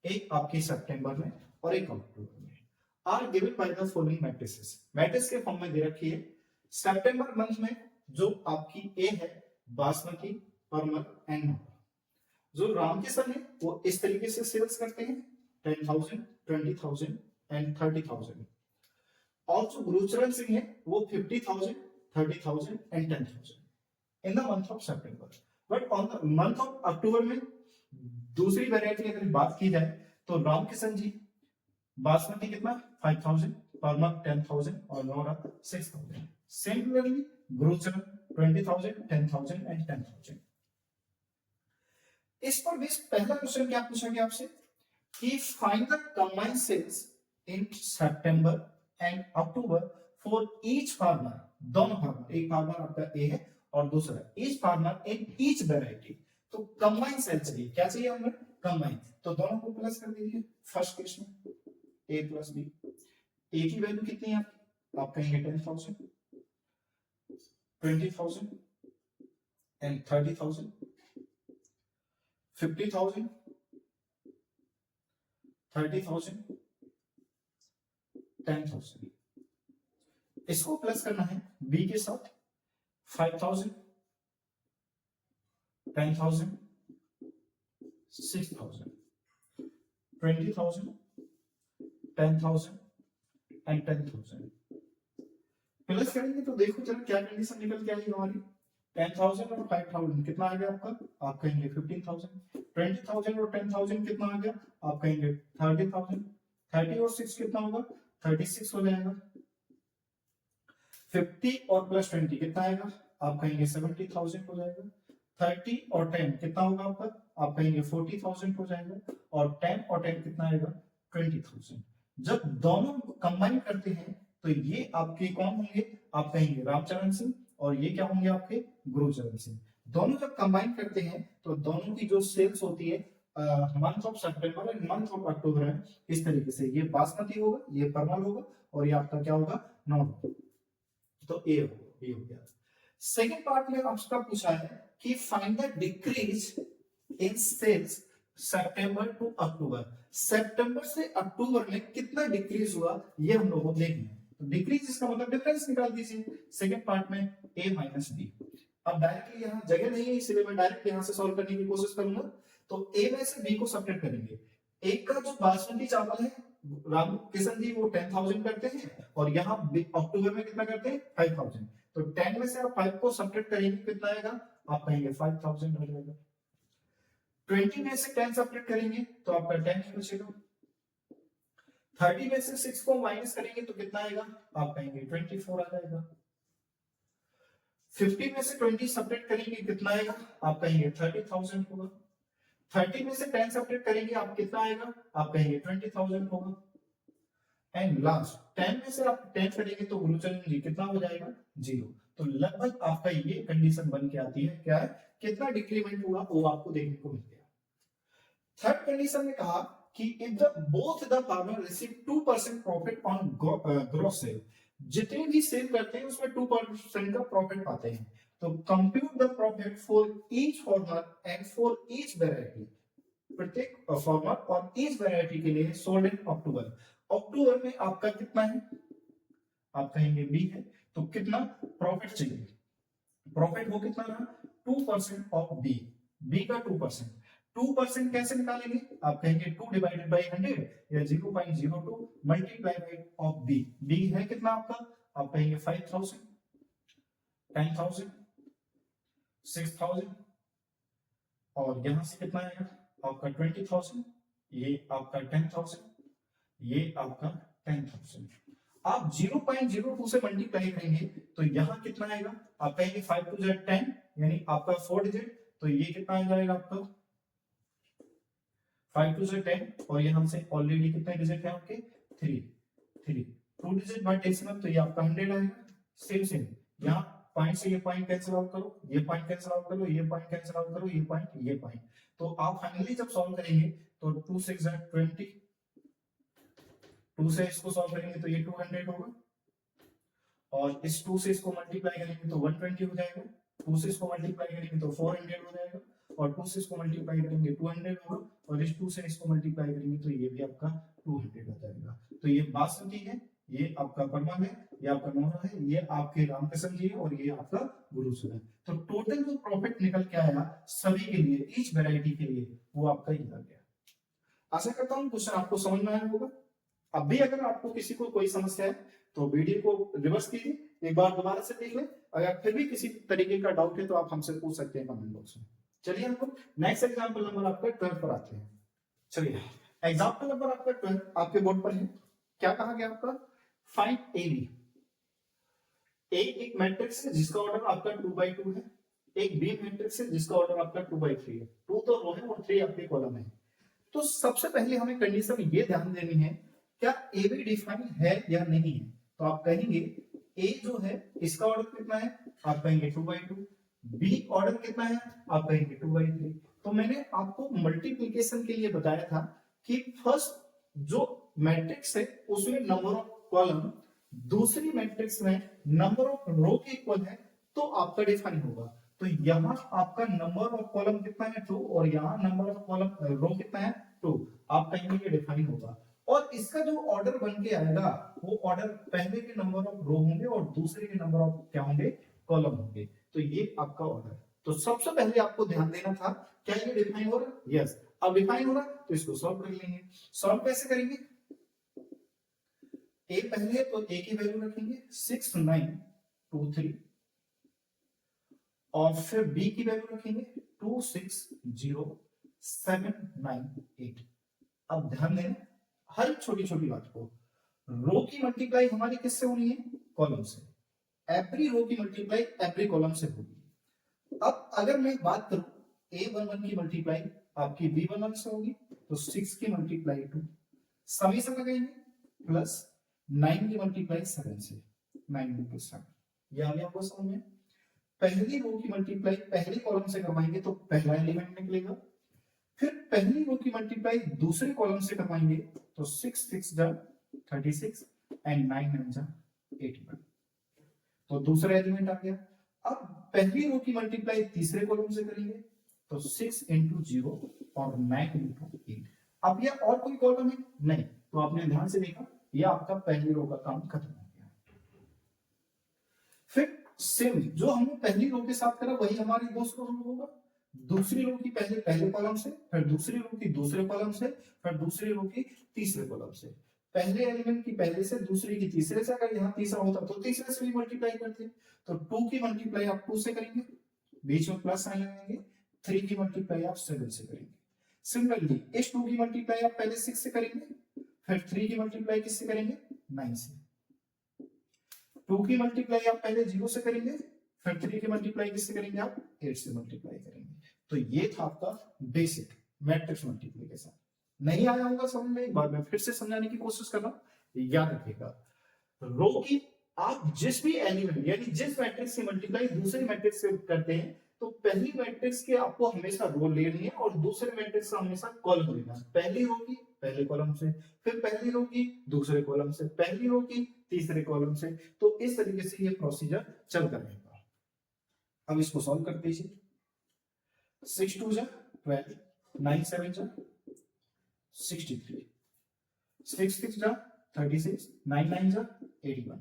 एक आपकी सितंबर में और एक अक्टूबर में। Are given by the following matrices, matrix के फॉर्म में दे रखी है। सितंबर मंथ में जो आपकी ए है बासमती, परमल एंड नोना। जो रामकिशन है वो इस तरीके से सेल्स करते हैं 10,000, 20,000 एंड 30,000, और जो गुरुचरण सिंह है वो 50,000, 30,000 and 10,000 in the month of September. But on the month of October में दूसरी वैरायटी अगर बात की जाए तो रामकिशन जी बासमती कितना 5,000, परमल 10,000 और नोरा 6,000। Similarly Gurucharan 20,000, 10,000 and 10,000। इस पर बेस पहला क्वेश्चन क्या पूछा गया आपसे कि find the combined sales in September and October for each farmer. दोनों फार्मर, एक फार्मर आपका ए है और दूसरा each farmer in each variety. तो कंबाइन सेल चाहिए, क्या चाहिए हमें कंबाइन, तो दोनों को प्लस कर दीजिए। फर्स्ट केस में a + b, a की वैल्यू कितनी है आप कहेंगे 10,000, 20,000 एंड 30,000, 50,000, 30,000, 10,000। इसको प्लस करना है b के साथ 5,000, 10,000, 6,000, 20,000, 10,000 एंड 10,000। प्लस करेंगे तो देखो जरा क्या कंडीशन निकल के आई हमारी। 10,000 और 5,000 कितना आ गया आपका, आप कहेंगे 15,000। 20,000 और 10,000 कितना आ गया, आप कहेंगे 30,000। 30 और 6 कितना होगा 36 हो जाएगा। 50 और प्लस 20 कितना आएगा, आप कहेंगे 70,000 हो जाएगा। 30 और 10 कितना होगा आपका, आप कहेंगे 40,000 हो जाएगा। और 10 और 10 कितना आएगा 20,000। जब दोनों कंबाइन करते हैं तो ये आपके कौन होंगे, आप कहेंगे रामचरण सिंह, और ये क्या होंगे आपके गुरुचरण सिंह। दोनों जब कंबाइन करते हैं तो दोनों की जो सेल्स होती है month of September and month of October है, इस तरीके से ये बासमती होगा, ये परमल होगा, और ये आपका क्या होगा, नॉर्मल। तो ए हो गया। सेकंड पार्ट में आपका पूछा है कि find the decrease in sales September to October, सितंबर से अक्टूबर में कितना डिक्रीज हुआ ये हम लोगों को देखना है। तो डिक्रीज इसका मतलब डिफरेंस निकाल दीजिए सेकंड पार्ट में a माइनस बी। अब डायरेक्टली यहाँ जगह नहीं है इसलिए मैं डायरेक्ट यहाँ से सॉल्व करने की कोशिश करूंगा। तो a में से b को सब्ट्रैक्ट करेंगे। एक का जो बासमती चावल है राम किशन जी वो 10,000 करते हैं, और यहाँ अक्टूबर में कितना करते हैं 5,000। तो 10 में से आप 5 को सब्ट्रैक्ट करेंगे कितना आएगा, आप कहेंगे 5,000 हो जाएगा। 20 में से 10 सब्ट्रैक्ट करेंगे तो आपका 10 ही बचेगा। 30 में से 6 को माइनस करेंगे तो कितना आएगा, आप कहेंगे 24 आ जाएगा। 50 में से 20 सब्ट्रैक्ट करेंगे कितना आएगा, आप कहेंगे 30,000 होगा। 30 में से 10 सब्ट्रैक्ट करेंगे आप कितना आएगा, आप कहेंगे 20,000 होगा। एंड लास्ट 10 में से आप 10 करेंगे तो गुरुचरण जी कितना हो जाएगा, 0। तो लगभग आपका ये कंडीशन बन के आती है, क्या है, कितना डिक्रीमेंट हुआ वो आपको देखने को मिल गया। थर्ड कंडीशन में कहा कि if the both the farmer receive 2% profit on gross sale, जितने भी सेल करते हैं उसमें 2% का प्रॉफिट पाते हैं। तो compute the profit for each farmer and for each variety, प्रत्येक फार्मर और ईच वेराइटी के लिए सोल्ड इन अक्टूबर। अक्टूबर में आपका कितना है, आप कहेंगे बी है, तो कितना प्रॉफिट चाहिए, प्रॉफिट वो कितना रहा 2% ऑफ बी, बी का 2%। 2% कैसे निकालेंगे, आप कहेंगे 2 डिवाइडेड बाई 100 या 0.02 multiply by of B. B है कितना आपका, आप कहेंगे 5,000, 10,000, 6,000, और यहां से कितना आएगा आपका 20,000, ये आपका 10,000, ये आपका 10,000। आप 0.02 से मल्टीप्लाई करेंगे तो यहां कितना आएगा, आप कहेंगे 5 to 10 यानी आपका 4 डिजिट, तो ये कितना आ जाएगा आपका 5 to 10, और यहां से ऑलरेडी कितने डिजिट है आपके 3 2 डिजिट बाय डेसिमल, तो ये आपका 100 आएगा। सेम यहां पॉइंट से ये पॉइंट कैंसिल आउट करो, ये पॉइंट कैंसिल आउट करो, ये पॉइंट कैंसिल आउट करो, ये पॉइंट। तो आप फाइनली जब सॉल्व करेंगे तो 2 6 20, 2 से इसको सॉल्व करेंगे तो ये 200 होगा, और इस 2 से इसको मल्टीप्लाई करेंगे तो 120 हो जाएगा, 2 से इसको मल्टीप्लाई करेंगे तो 400 हो जाएगा, और 2 से इसको मल्टीप्लाई करेंगे 200 होगा, और इस 2 से इसको मल्टीप्लाई करेंगे तो ये भी आपका 200 हो जाएगा। तो ये बासमती है, ये आपका परमल है, ये आपका नोरा है, ये आपके रामकिशन जी है, और ये आपका गुरुसुर है। तो टोटल जो प्रॉफिट निकल के आया सभी के लिए, ईच वैरायटी के लिए, वो आपका ये आ गया। आशा करता हूं क्वेश्चन आपको समझ में आया होगा। अब भी अगर आपको किसी को कोई समस्या है तो वीडियो को रिवर्स कीजिए, एक बार दोबारा से देख लें। अगर फिर भी किसी तरीके का डाउट है तो आप हमसे पूछ सकते हैं कमेंट बॉक्स में। चलिए हम लोग नेक्स्ट एग्जांपल नंबर आपका 12 पर आते हैं। चलिए एग्जांपल नंबर आपका 12 आपके बोर्ड पर है। क्या कहा गया आपका, फाइंड ए बी। ए एक मैट्रिक्स है जिसका ऑर्डर आपका 2/2 है, एक बी मैट्रिक्स है जिसका ऑर्डर आपका 2/3 है। 2 तो रो है और 3 आपके कॉलम है। तो सबसे पहले हमें कंडीशन ये ध्यान देनी है, क्या ए बी डिफाइन है या नहीं है। तो आप कहेंगे ए जो है इसका ऑर्डर कितना है, आप कहेंगे 2/2। बी ऑर्डर कितना है, आप कहेंगे 2/3। तो मैंने आपको मल्टीप्लीकेशन के लिए बताया था कि फर्स्ट जो मैट्रिक्स है उसमें नंबर ऑफ कॉलम, दूसरी मैट्रिक्स में नंबर ऑफ रो के इक्वल है तो आपका डिफाइन होगा। तो यहाँ आपका नंबर ऑफ कॉलम कितना है 2, और यहाँ नंबर ऑफ कॉलम रो कितना है 2, आप कहेंगे ये डिफाइन होगा। और इसका जो ऑर्डर बन के आएगा वो ऑर्डर पहले के नंबर ऑफ रो होंगे और दूसरे के नंबर ऑफ क्या होंगे, कॉलम होंगे। तो ये आपका ऑर्डर। तो सबसे पहले आपको ध्यान देना था, क्या ये डिफाइन हो रहा है, यस। अब डिफाइन हो रहा है तो इसको सॉल्व कर लेंगे। सॉल्व कैसे करेंगे, ए पहले है तो ए की वैल्यू रखेंगे 6 9 2 3, और फिर बी की वैल्यू रखेंगे 2 6 0 7 9 8। अब ध्यान देना हर छोटी छोटी बात को, रो की मल्टीप्लाई हमारी किससे होनी है, कॉलम से। एवरी रो की मल्टीप्लाई एवरी कॉलम से होगी। अब अगर मैं बात करूं a11 की मल्टीप्लाई आपकी b11 से होगी, तो 6 की मल्टीप्लाई 2 समीशन लगाएंगे प्लस 9 की मल्टीप्लाई 7 से, 9 into 7। ये आ गया आपको समझ में। पहली रो की मल्टीप्लाई पहले कॉलम से करवाएंगे तो पहला एलिमेंट निकलेगा, फिर पहली रो की मल्टीप्लाई दूसरे कॉलम से करवाएंगे तो 6 6 जा 36 एंड 9 9 जा 81, तो दूसरा एलिमेंट आ गया। अब पहली रो की मल्टीप्लाई तीसरे कॉलम से करेंगे तो 6 इंटू 0 और 9 इंटू 8। अब यह और कोई कॉलम है नहीं, तो आपने ध्यान से देखा यह आपका पहली रो का काम खत्म हो गया। फिर सेम जो हमने पहली रो के साथ करा वही हमारी दूसरी रो होगा। दूसरी रो की पहले कॉलम से, फिर दूसरी रो की दूसरे कॉलम से, फिर दूसरी रो की तीसरे कॉलम से। पहले एलिमेंट की पहले से, दूसरी की तीसरे से, अगर यहाँ तीसरा होता तो तीसरे से भी मल्टीप्लाई करते। तो 2 की मल्टीप्लाई आप 2 से करेंगे, बीच में प्लस साइन लगाएंगे। 3 की मल्टीप्लाई आप 7 से करेंगे। सिमिलरली इस 2 की मल्टीप्लाई आप पहले 6 से करेंगे, फिर 3 की मल्टीप्लाई किससे करेंगे 9 से। 2 की मल्टीप्लाई आप पहले 0 से करेंगे, फिर 3 की मल्टीप्लाई किससे करेंगे आप 8 से मल्टीप्लाई करेंगे। तो ये था आपका बेसिक मैट्रिक्स मल्टीप्लिकेशन। नहीं आया होगा समझ में, एक बार मैं फिर से समझाने की कोशिश कर रहा हूं, याद रखिएगा। रो की आप जिस भी एलिमेंट यानी जिस मैट्रिक्स की मल्टीप्लाई दूसरे मैट्रिक्स से करते हैं तो पहली मैट्रिक्स के आपको हमेशा रो लेनी है और दूसरे मैट्रिक्स का हमेशा कॉलम लेना है। पहली रो की पहले कॉलम से, फिर पहली रो की दूसरे कॉलम से, पहली रो की तीसरे कॉलम से। तो इस तरीके से ये प्रोसीजर चलता रहेगा। अब इसको सॉल्व कर दीजिए। 6 2 जा 12, 9 7 जा 63, 6 6 जा 36, 9 9 जा 81,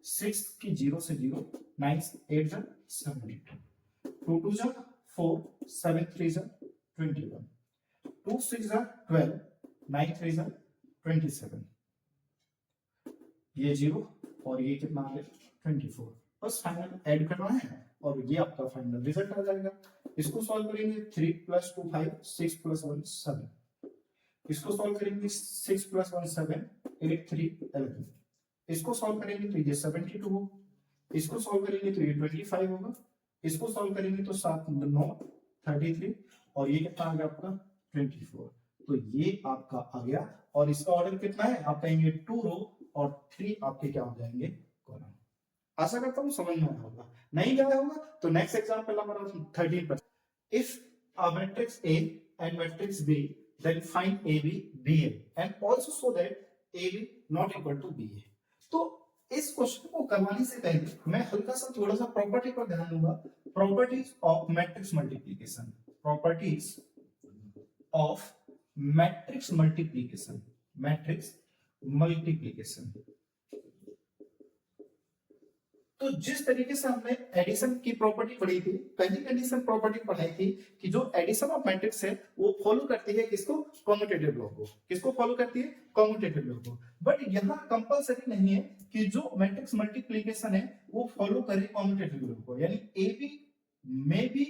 6 की 0 से 0, 9 8 जा 72, 2 2 जा 4, 7 3 जा 21, 2 6 जा 12, 9 3 जा 27, ये 0 और ये कितना आ गया 24। बस फाइनल ऐड करना है और ये आपका फाइनल रिजल्ट आ जाएगा। इसको सॉल्व करेंगे 3 + 2 5, 6 + 1 7, इसको सॉल्व करेंगे 6 + 1 7, 8 3 11, इसको सॉल्व करेंगे तो ये 72 होगा, इसको सॉल्व करेंगे तो ये 25 होगा, इसको सॉल्व करेंगे तो 7 9 33 और ये कितना आ गया आपका 24। तो ये आपका आ गया और इसका ऑर्डर कितना है आप कहेंगे 2 रो और 3 आपके क्या हो जाएंगे कॉलम। आशा करता हूं समझ में आया होगा। नहीं गया होगा तो नेक्स्ट एग्जांपल हमारा 13%। If a matrix A and matrix B, then find AB BA and also show that AB not equal to BA। तो इस क्वेश्चन को करवाने से पहले मैं हल्का सा थोड़ा सा प्रॉपर्टी पर ध्यान दूंगा। Properties of matrix multiplication, properties of matrix multiplication, matrix multiplication. तो जिस तरीके से हमने एडिशन की प्रॉपर्टी पढ़ी थी, पहली कंडीशन प्रॉपर्टी पढ़ाई थी कि जो एडिशन ऑफ मैट्रिक्स है वो फॉलो करती है किसको कम्यूटेटिव लॉ को। किसको फॉलो करती है कम्यूटेटिव लॉ को। बट यहाँ कंपलसरी नहीं है कि जो मैट्रिक्स मल्टीप्लिकेशन है वो फॉलो करे कम्यूटेटिव लॉ को। यानी ए बी में भी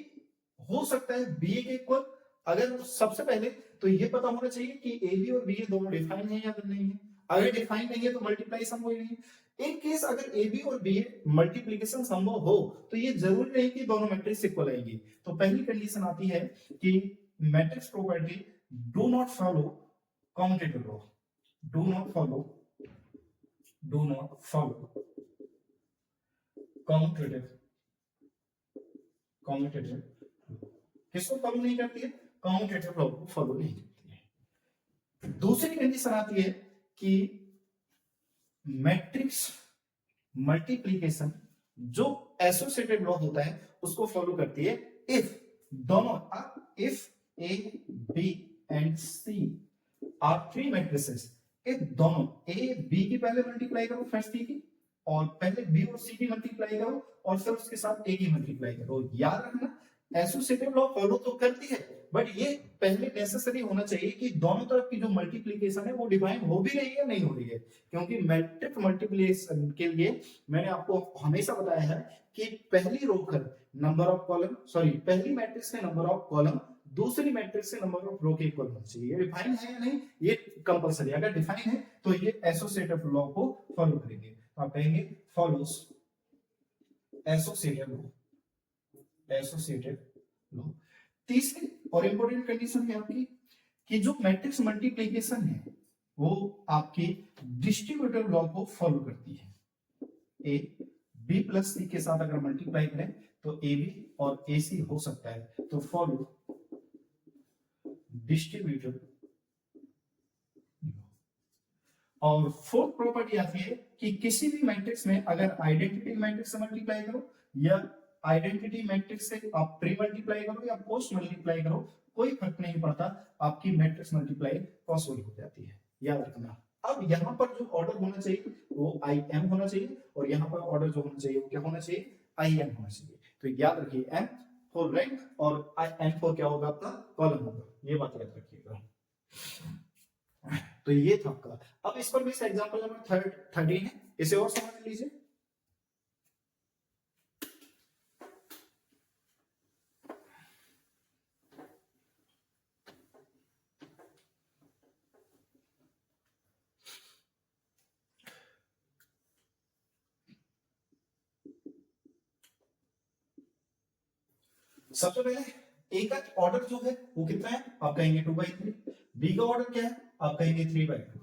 हो सकता है बी ए के इक्वल। अगर सबसे पहले तो ये पता होना चाहिए कि ए बी और बी ए दोनों डिफाइन है या नहीं है। अगर डिफाइन नहीं है तो मल्टीप्लाई संभव नहीं है। इन केस अगर ए बी और बी ए मल्टीप्लिकेशन संभव हो तो ये जरूरी नहीं कि दोनों मैट्रिक्स इक्वल आएंगी। तो पहली कंडीशन आती है कि matrix property do not follow commutative law, do not follow commutative किसको फॉलो नहीं करती है कम्यूटेटिव लॉ को फॉलो नहीं करती है। दूसरी कंडीशन आती है कि मैट्रिक्स मल्टीप्लिकेशन जो एसोसिएटेड लॉ होता है उसको फॉलो करती है इफ दोनों if A B and C are three matrices. If दोनों ए बी की पहले मल्टीप्लाई करो फिर सी की, और पहले बी और सी की मल्टीप्लाई करो और फिर उसके साथ ए की मल्टीप्लाई करो। याद रखना एसोसिएटिव लॉ फॉलो तो करती है बट ये पहले नेसेसरी होना चाहिए कि दोनों तरफ की जो मल्टीप्लिकेशन है वो डिफाइन हो भी रही है नहीं हो रही है। क्योंकि मैट्रिक्स मल्टीप्लिकेशन के लिए मैंने आपको हमेशा बताया है कि पहली रो का नंबर ऑफ कॉलम पहली मैट्रिक्स के नंबर ऑफ कॉलम दूसरी मैट्रिक्स से नंबर ऑफ रो के इक्वल होना चाहिए। ये डिफाइन है या नहीं ये कंपलसरी। अगर डिफाइन है तो ये एसोसिएटिव लॉ को फॉलो करेंगे। तो आप कहेंगे फॉलोस एसोसिएटिव लॉ। तीसरी और इंपॉर्टेंट कंडीशन है आपकी कि जो मैट्रिक्स मल्टीप्लिकेशन है वो आपकी डिस्ट्रीब्यूटिव लॉ को फॉलो करती है। ए बी प्लस सी के साथ अगर मल्टीप्लाई करें तो ए बी और ए सी हो सकता है। तो फॉलो डिस्ट्रीब्यूटेड। और फोर्थ प्रॉपर्टी आती है कि किसी भी मैट्रिक्स में अगर आइडेंटिटी मैट्रिक्स से मल्टीप्लाई करो या आइडेंटिटी मैट्रिक्स से आप प्री मल्टीप्लाई करो या पोस्ट मल्टीप्लाई करो, कोई फर्क नहीं पड़ता, आपकी मैट्रिक्स मल्टीप्लाई पॉसिबल हो जाती है, याद रखना। अब यहाँ पर जो ऑर्डर होना चाहिए वो आई एम होना चाहिए, और यहाँ पर ऑर्डर जो होना चाहिए वो क्या होना चाहिए, आई एम होना चाहिए। तो याद रखिए एम फॉर रैंक और आई एम फॉर क्या होगा, आपका कॉलम होगा, ये बात याद रखिएगा। तो ये था आपका। अब इस पर भी एग्जांपल नंबर 13 है, इसे और समझ लीजिए। सबसे पहले ए का ऑर्डर जो है वो कितना है, आप कहेंगे 2/3। बी का ऑर्डर क्या है, आप कहेंगे 3/2।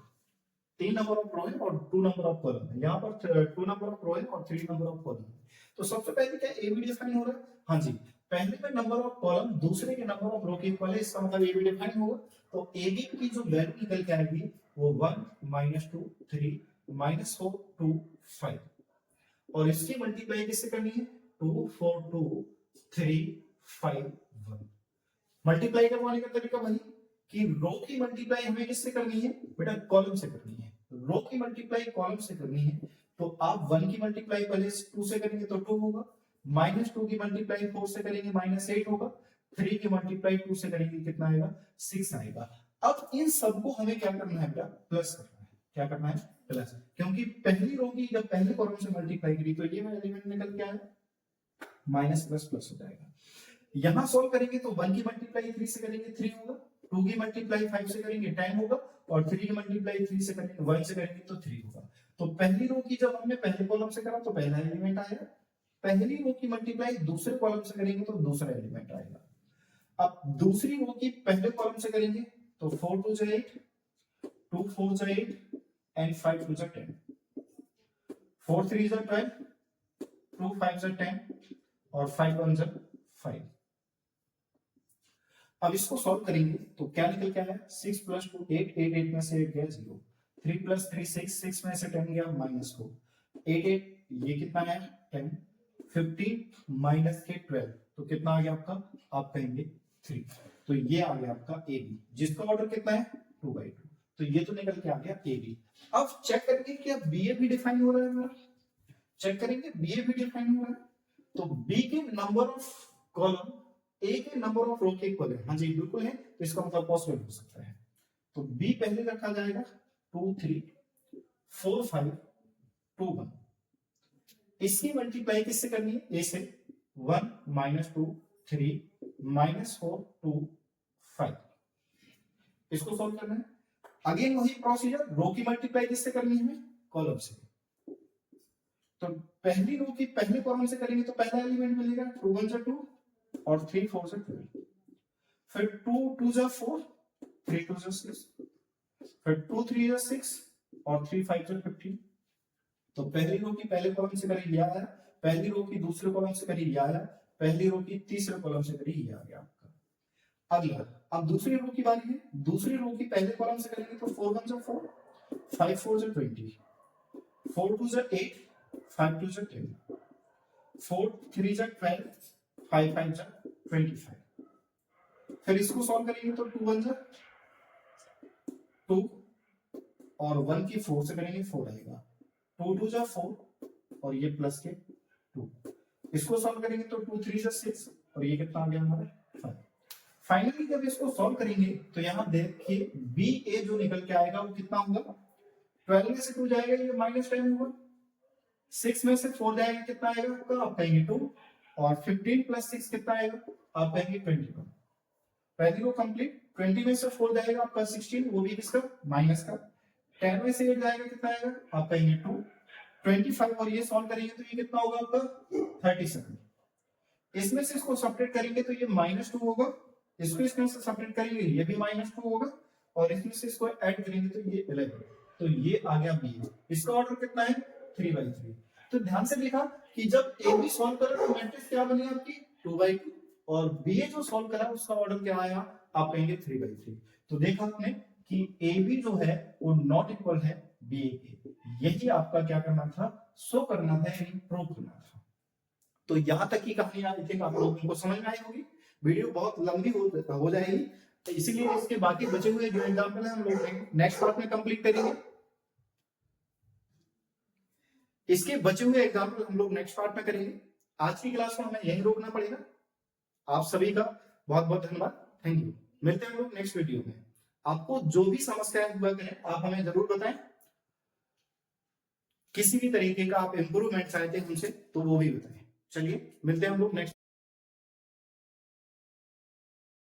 3 नंबर ऑफ रो है और 2 नंबर ऑफ कॉलम है, यहाँ पर 2 नंबर ऑफ रो है और 3 नंबर ऑफ कॉलम है। तो सबसे पहले क्या ए बी डिफाइन हो रहा है, हाँ जी, पहले में नंबर ऑफ कॉलम दूसरे के नंबर ऑफ रो के इक्वल है, इसका मतलब ए बी डिफाइन होगा। तो ए बी की जो वैल्यू निकल के आएगी वो 1 -2 3 -4 2 5, और इसकी मल्टीप्लाई किससे करनी है, 2 4 2 3 5 1। मल्टीप्लाई करवाने का तरीका वही कि रो की मल्टीप्लाई हमें किससे करनी है बेटा, कॉलम से करनी है। रो की मल्टीप्लाई कॉलम से करनी है, तो आप 1 की मल्टीप्लाई पहले 2 से करेंगे तो 2 होगा, -2 की मल्टीप्लाई 4 से करेंगे -8 होगा, 3 की मल्टीप्लाई 2 से करेंगे कितना आएगा, 6 आएगा। अब इन सबको हमें क्या करना है बेटा, प्लस करना है। क्या करना है, प्लस, क्योंकि पहली रो की जब पहले कॉलम से मल्टीप्लाई करी तो ये एलिमेंट निकल के आया, माइनस प्लस प्लस हो जाएगा। यहां सॉल्व करेंगे तो 1 की मल्टीप्लाई 3 से करेंगे 3 होगा, 2 की मल्टीप्लाई 5 से करेंगे 10 होगा, और 3 की मल्टीप्लाई 3 से करेंगे 1 से करेंगे तो 3 होगा। तो पहली रो की जब हमने पहले कॉलम से करा तो पहला एलिमेंट आया, पहली रो की मल्टीप्लाई दूसरे कॉलम से करेंगे तो दूसरा एलिमेंट आएगा। अब दूसरी रो की पहले कॉलम से करेंगे तो 4 2 जा 8, 2 4 जा 8 एंड 5 2 जा 10, 4 3 जा 12, 2 5 जा 10 और 5 1 जा 5। अब इसको सॉल्व करेंगे तो क्या निकल के आया, 6 + 2 8, 8 8 में से 8 गया 0, 3 + 3 6, 6 में से 10 गया -4, 8 8 ये कितना है 10, 15 - के 12 तो कितना आ गया आपका, आप कहेंगे 3। तो ये आ गया आपका ए बी, जिसका ऑर्डर कितना है 2/2। तो ये तो निकल के आ गया ए बी। अब चेक करेंगे क्या बी ए भी डिफाइन हो रहा है हमारा, चेक करेंगे बी ए भी डिफाइन हो रहा है। तो बी के नंबर ऑफ कॉलम ए के नंबर ऑफ रो के इक्वल है, हाँ जी बिल्कुल है, तो इसका मतलब पॉसिबल हो सकता है। तो बी पहले रखा जाएगा 2 3 4 5 2 1, इसकी मल्टीप्लाई किससे करनी है, ए से, 1 -2 3 -4 2 5, इसको सॉल्व करना है। अगेन वही प्रोसीजर, रो की मल्टीप्लाई किससे करनी है हमें, कॉलम से। तो पहली रो की पहले कॉलम से करेंगे तो पहला एलिमेंट मिलेगा 2 1 जा 2 और 3 4 जा 12, फिर 2 2 जा 4, 3 2 जा 6, फिर 2 3 जा 6 और 3 5 जा 15। तो पहली रो की पहले कॉलम से करी ये आया, पहली रो की दूसरे कॉलम से करी ये आया, पहली रो की तीसरे कॉलम से करी ये आ गया आपका। अगला अब दूसरी रो की बारी है, दूसरी रो की पहले कॉलम से करेंगे तो 4 1 जा 4, 5 4 जा 20, 4 2 जा 8, 5 2 जा 10, 4 3 जा 12, 5 5 जा 25। फिर इसको सॉल्व करेंगे तो 2 1 जा 2 और 1 की 4 से करेंगे 4 आएगा, 2 2 जा 4 और ये प्लस के 2, इसको सॉल्व करेंगे तो 2 3 जा 6 और ये कितना आ गया हमारा 5। फाइनली जब इसको सॉल्व करेंगे तो यहां देखिए बी ए जो निकल के आएगा वो कितना होगा, 12 में से 2 जाएगा ये -10 होगा, 6 में से 4 जाएगा कितना आएगा आपका, आप कहेंगे 2, और 15 + 6 कितना आएगा, आप कहेंगे 21। पहली रो कंप्लीट, 20 में से 4 जाएगा आपका 16, वो भी किसका माइनस का, 10 में से 8 जाएगा कितना आएगा, आप कहेंगे 2, 25 और ये सॉल्व करेंगे तो ये कितना होगा आपका 37। इसमें से इसको सब्ट्रैक्ट करेंगे तो ये -2 होगा, इसको इसमें से सब्ट्रैक्ट करेंगे ये भी -2 होगा, और इसमें से इसको ऐड करेंगे तो ये 11। तो ये आ गया बी, इसका ऑर्डर कितना है 3/3। तो ध्यान से देखा कि जब ए बी सॉल्व करा तो मैट्रिक्स क्या बनी आपकी 2/2, और बी ए जो सॉल्व करा उसका ऑर्डर क्या आया आप कहेंगे 3/3। तो देखा आपने कि ए बी जो है वो नॉट इक्वल है बी ए, यही आपका क्या करना था, शो करना था, यानी प्रूव करना था। तो यहां तक की कहानी आई थिंक आप लोगों को समझ में आई होगी। वीडियो बहुत लंबी हो जाएगी, तो इसीलिए इसके बाकी बचे हुए जो एग्जाम्पल है हम लोग नेक्स्ट पार्ट में कंप्लीट करेंगे। इसके बचे हुए एग्जाम्पल हम लोग नेक्स्ट पार्ट में करेंगे। आज की क्लास में हमें यही रोकना पड़ेगा। आप सभी का बहुत बहुत धन्यवाद, थैंक यू। मिलते हैं हम लोग नेक्स्ट वीडियो में। आपको जो भी समस्याएं हुआ करें आप हमें जरूर बताएं। किसी भी तरीके का आप इंप्रूवमेंट चाहते हैं हमसे तो वो भी बताएं। चलिए मिलते हैं हम लोग नेक्स्ट